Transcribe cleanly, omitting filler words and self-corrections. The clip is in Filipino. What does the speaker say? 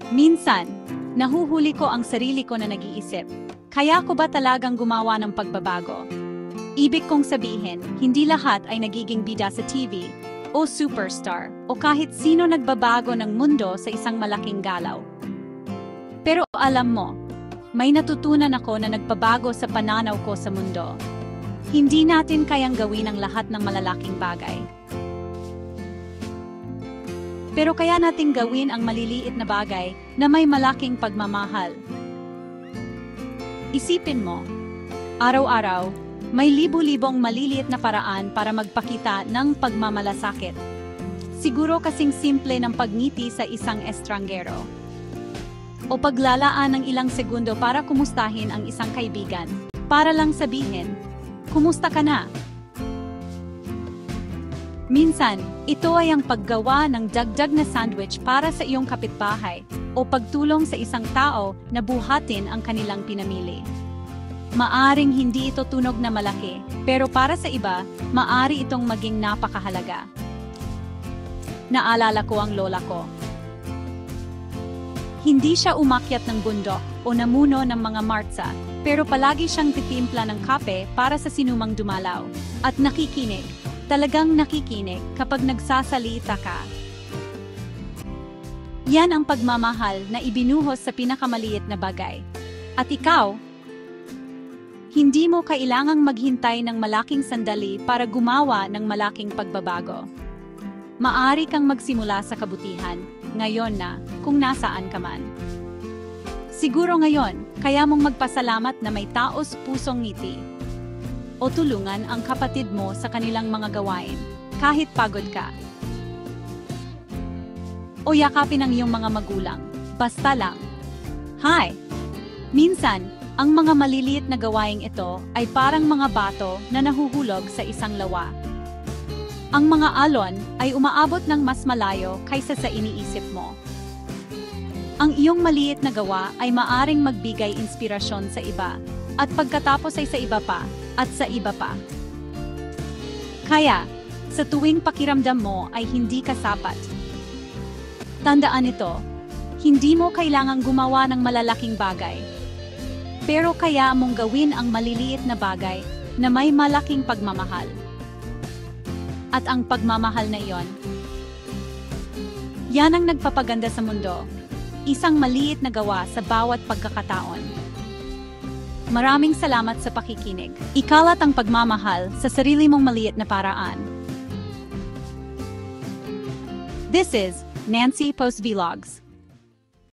Minsan, nahuhuli ko ang sarili ko na nag-iisip, kaya ko ba talagang gumawa ng pagbabago? Ibig kong sabihin, hindi lahat ay nagiging bida sa TV, o superstar, o kahit sino nagbabago ng mundo sa isang malaking galaw. Pero alam mo, may natutunan ako na nagbabago sa pananaw ko sa mundo. Hindi natin kayang gawin ang lahat ng malalaking bagay. Pero kaya nating gawin ang maliliit na bagay na may malaking pagmamahal. Isipin mo, araw-araw, may libu-libong maliliit na paraan para magpakita ng pagmamalasakit. Siguro kasing simple ng pagngiti sa isang estranggero. O paglalaan ng ilang segundo para kumustahin ang isang kaibigan. Para lang sabihin, kumusta ka na? Minsan, ito ay ang paggawa ng dagdag na sandwich para sa iyong kapitbahay o pagtulong sa isang tao na buhatin ang kanilang pinamili. Maaring hindi ito tunog na malaki, pero para sa iba, maari itong maging napakahalaga. Naalala ko ang lola ko. Hindi siya umakyat ng bundok o namuno ng mga martsa, pero palagi siyang titimpla ng kape para sa sinumang dumalaw. At nakikinig, talagang nakikinig kapag nagsasalita ka. Yan ang pagmamahal na ibinuhos sa pinakamaliit na bagay. At ikaw, hindi mo kailangang maghintay ng malaking sandali para gumawa ng malaking pagbabago. Maari kang magsimula sa kabutihan, ngayon na, kung nasaan ka man. Siguro ngayon, kaya mong magpasalamat na may taos pusong ngiti. O tulungan ang kapatid mo sa kanilang mga gawain, kahit pagod ka. O yakapin ang iyong mga magulang, basta lang. Hi! Minsan, ang mga maliliit na gawaing ito ay parang mga bato na nahuhulog sa isang lawa. Ang mga alon ay umaabot ng mas malayo kaysa sa iniisip mo. Ang iyong maliit na gawa ay maaring magbigay inspirasyon sa iba, at pagkatapos ay sa iba pa, at sa iba pa. Kaya, sa tuwing pakiramdam mo ay hindi ka sapat. Tandaan ito, hindi mo kailangang gumawa ng malalaking bagay. Pero kaya mong gawin ang maliliit na bagay na may malaking pagmamahal. At ang pagmamahal na iyon, yan ang nagpapaganda sa mundo, isang maliit na gawa sa bawat pagkakataon. Maraming salamat sa pakikinig. Ikalat ang pagmamahal sa sarili mong maliit na paraan. This is Nancy Post Vlogs.